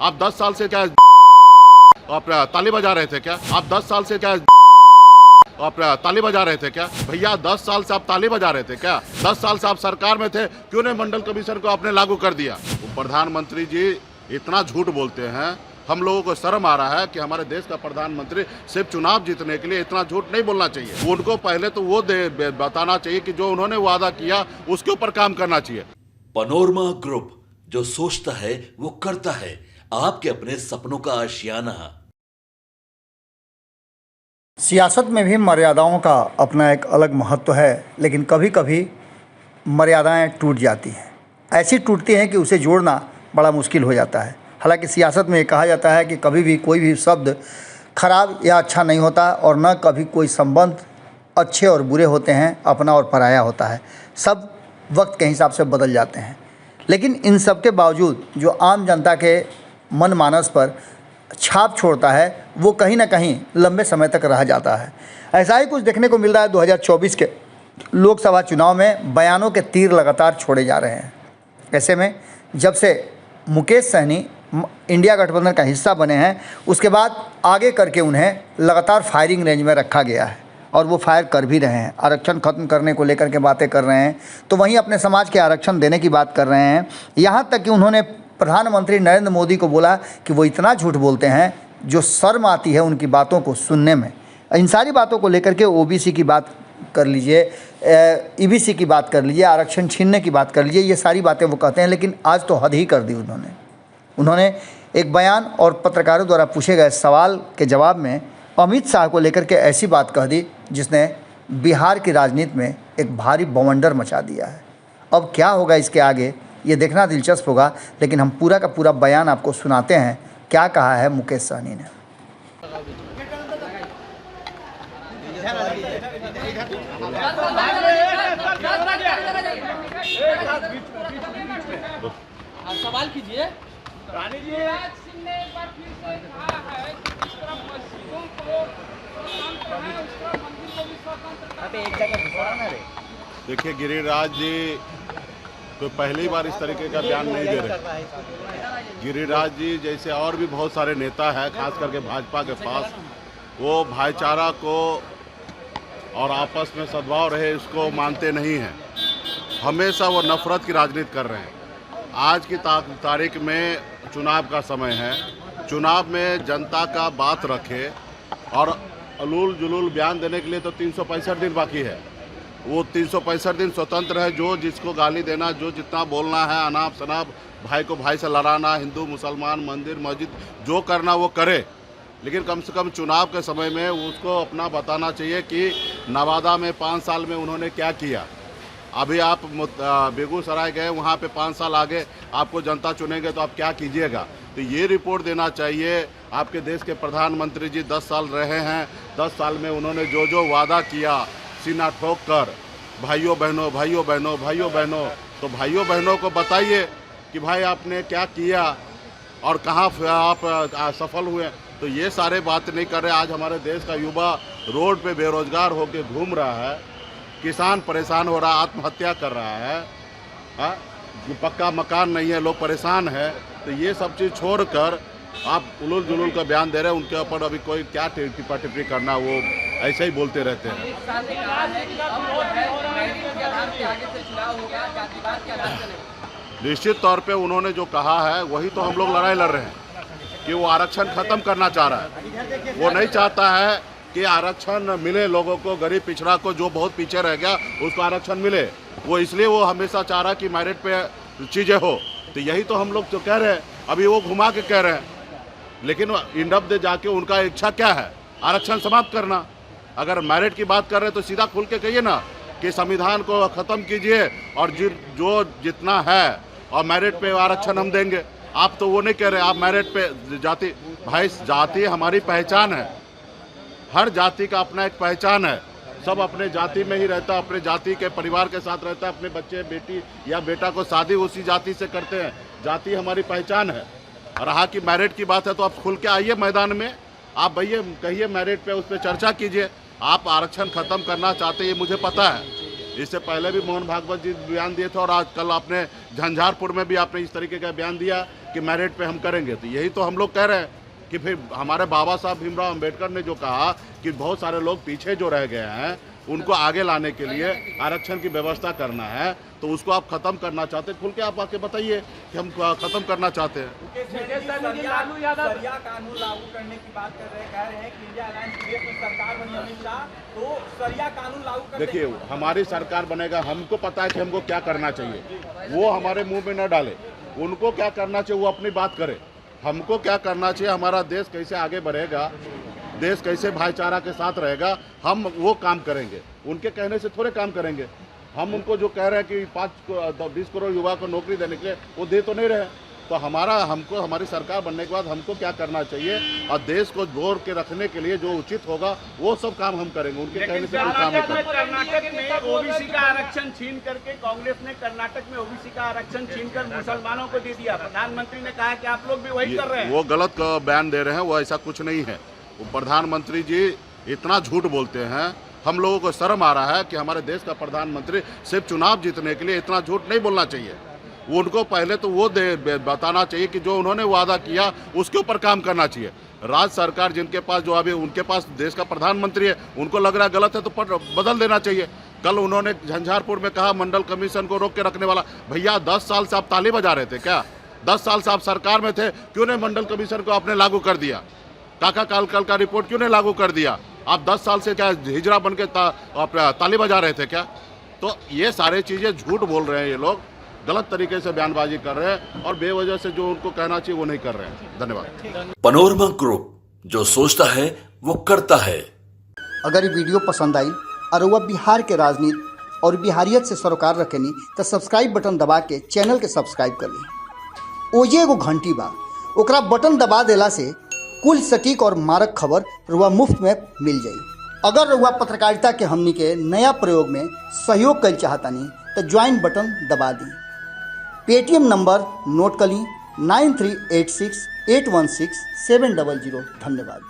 आप 10 साल से क्या आप ताली बजा रहे थे क्या? आप 10 साल से क्या आप ताली बजा रहे थे क्या? भैया 10 साल से आप ताली बजा रहे थे क्या? 10 साल से आप सरकार में थे, क्यों नहीं मंडल कमीशन को आपने लागू कर दिया? प्रधानमंत्री जी इतना झूठ बोलते हैं, हम लोगों को शर्म आ रहा है कि हमारे देश का प्रधानमंत्री सिर्फ चुनाव जीतने के लिए इतना झूठ नहीं बोलना चाहिए। उनको पहले तो वो बताना चाहिए कि जो उन्होंने वादा किया उसके ऊपर काम करना चाहिए। पनोरमा ग्रुप, जो सोचता है वो करता है। आपके अपने सपनों का आशियाना। सियासत में भी मर्यादाओं का अपना एक अलग महत्व है, लेकिन कभी कभी मर्यादाएं टूट जाती हैं। ऐसी टूटती हैं कि उसे जोड़ना बड़ा मुश्किल हो जाता है। हालांकि सियासत में ये कहा जाता है कि कभी भी कोई भी शब्द खराब या अच्छा नहीं होता, और न कभी कोई संबंध अच्छे और बुरे होते हैं, अपना और पराया होता है। सब वक्त के हिसाब से बदल जाते हैं, लेकिन इन सब के बावजूद जो आम जनता के मन मानस पर छाप छोड़ता है वो कहीं ना कहीं लंबे समय तक रह जाता है। ऐसा ही कुछ देखने को मिल रहा है 2024 के लोकसभा चुनाव में। बयानों के तीर लगातार छोड़े जा रहे हैं। ऐसे में जब से मुकेश सहनी इंडिया गठबंधन का हिस्सा बने हैं, उसके बाद आगे करके उन्हें लगातार फायरिंग रेंज में रखा गया है, और वो फायर कर भी रहे हैं। आरक्षण खत्म करने को लेकर के बातें कर रहे हैं, तो वहीं अपने समाज के आरक्षण देने की बात कर रहे हैं। यहाँ तक कि उन्होंने प्रधानमंत्री नरेंद्र मोदी को बोला कि वो इतना झूठ बोलते हैं जो शर्म आती है उनकी बातों को सुनने में। इन सारी बातों को लेकर के ओबीसी की बात कर लीजिए, ईबीसी की बात कर लीजिए, आरक्षण छीनने की बात कर लीजिए, ये सारी बातें वो कहते हैं। लेकिन आज तो हद ही कर दी उन्होंने एक बयान और पत्रकारों द्वारा पूछे गए सवाल के जवाब में अमित शाह को लेकर के ऐसी बात कह दी जिसने बिहार की राजनीति में एक भारी बवंडर मचा दिया है। अब क्या होगा इसके आगे, ये देखना दिलचस्प होगा। लेकिन हम पूरा का पूरा बयान आपको सुनाते हैं, क्या कहा है मुकेश सहनी ने। सवाल कीजिए। देखिए, गिरिराज जी तो पहली बार इस तरीके का बयान नहीं दे रहे। गिरिराज जी जैसे और भी बहुत सारे नेता हैं, खास करके भाजपा के पास, वो भाईचारा को और आपस में सद्भाव रहे इसको मानते नहीं हैं। हमेशा वो नफरत की राजनीति कर रहे हैं। आज की तारीख में चुनाव का समय है। चुनाव में जनता का बात रखे और अलूल जुलूल बयान देने के लिए तो 365 दिन बाकी है। वो 365 दिन स्वतंत्र है। जो जिसको गाली देना, जो जितना बोलना है, अनाप शनाप भाई को भाई से लड़ाना, हिंदू मुसलमान, मंदिर मस्जिद जो करना वो करे। लेकिन कम से कम चुनाव के समय में उसको अपना बताना चाहिए कि नवादा में 5 साल में उन्होंने क्या किया। अभी आप बेगूसराय गए, वहाँ पे 5 साल आगे आपको जनता चुनेंगे तो आप क्या कीजिएगा। तो ये रिपोर्ट देना चाहिए। आपके देश के प्रधानमंत्री जी 10 साल रहे हैं। 10 साल में उन्होंने जो जो वादा किया सीना ठोक कर, भाइयों बहनों भाइयों बहनों भाइयों बहनों, तो भाइयों बहनों को बताइए कि भाई आपने क्या किया और कहाँ आप सफल हुए। तो ये सारे बात नहीं कर रहे। आज हमारे देश का युवा रोड पे बेरोजगार होकर घूम रहा है, किसान परेशान हो रहा है, आत्महत्या कर रहा है, पक्का मकान नहीं है, लोग परेशान है। तो ये सब चीज़ छोड़कर आप उलूल जुलूल का बयान दे रहे हैं। उनके ऊपर अभी कोई क्या टिप्पा टिप्पणी करना, वो ऐसे ही बोलते रहते हैं। निश्चित तौर पे उन्होंने जो कहा है वही तो हम लोग लड़ाई लड़ रहे हैं कि वो आरक्षण खत्म करना चाह रहा है। वो नहीं चाहता है कि आरक्षण मिले लोगों को, गरीब पिछड़ा को, जो बहुत पीछे रह गया उसको आरक्षण मिले। वो इसलिए वो हमेशा चाह रहा कि मेरिट पे चीज़ें हो। तो यही तो हम लोग जो कह रहे हैं, अभी वो घुमा के कह रहे हैं। लेकिन इंडप दे जाके उनका इच्छा क्या है? आरक्षण समाप्त करना। अगर मेरिट की बात कर रहे हैं तो सीधा खुल के कहिए ना कि संविधान को ख़त्म कीजिए और जो जितना है और मेरिट पे आरक्षण हम देंगे। आप तो वो नहीं कह रहे। आप मेरिट पे जाति, भाई जाति हमारी पहचान है। हर जाति का अपना एक पहचान है। सब अपने जाति में ही रहता है, अपने जाति के परिवार के साथ रहता है, अपने बच्चे बेटी या बेटा को शादी उसी जाति से करते हैं। जाति हमारी पहचान है। और रहा कि मेरिट की बात है तो आप खुल के आइए मैदान में, आप भैया कहिए मेरिट पे, उस पर चर्चा कीजिए। आप आरक्षण खत्म करना चाहते हैं, ये मुझे पता है। इससे पहले भी मोहन भागवत जी बयान दिए थे और आज कल आपने झंझारपुर में भी आपने इस तरीके का बयान दिया कि मेरिट पे हम करेंगे। तो यही तो हम लोग कह रहे हैं कि फिर हमारे बाबा साहब भीमराव अंबेडकर ने जो कहा कि बहुत सारे लोग पीछे जो रह गए हैं उनको आगे लाने के लिए आरक्षण की व्यवस्था करना है, तो उसको आप खत्म करना चाहते हैं। खुल के आप आके बताइए कि हम खत्म करना चाहते हैं। सरिया कानून लागू करने की बात कर रहे हैं, कह रहे हैं कि इंडिया अलायंस प्रदेश में सरकार बनी अमित शाह, तो सरिया कानून लागू कर देखिए, हमारी सरकार बनेगा, हमको पता है कि हमको क्या करना चाहिए। वो हमारे मुंह में न डाले, उनको क्या करना चाहिए वो अपनी बात करे। हमको क्या करना चाहिए, हमारा देश कैसे आगे बढ़ेगा, देश कैसे भाईचारा के साथ रहेगा, हम वो काम करेंगे। उनके कहने से थोड़े काम करेंगे। हम उनको जो कह रहे हैं कि 20 करोड़ युवा को नौकरी देने के लिए, वो दे तो नहीं रहे। तो हमको हमारी सरकार बनने के बाद हमको क्या करना चाहिए और देश को जोड़ के रखने के लिए जो उचित होगा वो सब काम हम करेंगे। उनके कहने से कोई काम नहीं करेंगे। कर्नाटक में ओबीसी का आरक्षण छीन करके कांग्रेस ने कर्नाटक में ओबीसी का आरक्षण छीन कर मुसलमानों को दे दिया। प्रधानमंत्री ने कहा कि आप लोग भी वही कर रहे हैं। वो गलत बयान दे रहे हैं, वो ऐसा कुछ नहीं है। वो प्रधानमंत्री जी इतना झूठ बोलते हैं, हम लोगों को शर्म आ रहा है कि हमारे देश का प्रधानमंत्री सिर्फ चुनाव जीतने के लिए इतना झूठ नहीं बोलना चाहिए। उनको पहले तो वो बताना चाहिए कि जो उन्होंने वादा किया उसके ऊपर काम करना चाहिए। राज्य सरकार जिनके पास जो अभी उनके पास देश का प्रधानमंत्री है, उनको लग रहा है गलत है तो बदल देना चाहिए। कल उन्होंने झंझारपुर में कहा मंडल कमीशन को रोक के रखने वाला। भैया 10 साल से आप ताली बजा रहे थे क्या? 10 साल से आप सरकार में थे, क्यों नहीं मंडल कमीशन को आपने लागू कर दिया? काका काल का रिपोर्ट क्यों नहीं लागू कर दिया? आप 10 साल से क्या हिजरा बन के ताली बजा रहे थे क्या? तो ये सारे चीज़ें झूठ बोल रहे हैं, ये लोग गलत तरीके से बयानबाजी कर रहे हैं और बेवजह से जो उनको कहना चाहिए वो नहीं कर रहे हैं। धन्यवाद। पनोरमा ग्रुप, जो सोचता है वो करता है। अगर ये वीडियो पसंद आई और वह बिहार के राजनीति और बिहारियत से सरोकार रखेनी तो सब्सक्राइब बटन दबा के चैनल के सब्सक्राइब कर ली। ओजे एगो घंटी बा, ओकरा बटन दबा देला से कुल सटीक और मारक खबर रुआ मुफ्त में मिल जाई। अगर रुआ पत्रकारिता के हमनी के नया प्रयोग में सहयोग कर चाहतानी तो ज्वाइन बटन दबा दी। पेटीएम नंबर नोट कर ली 9386816700। धन्यवाद।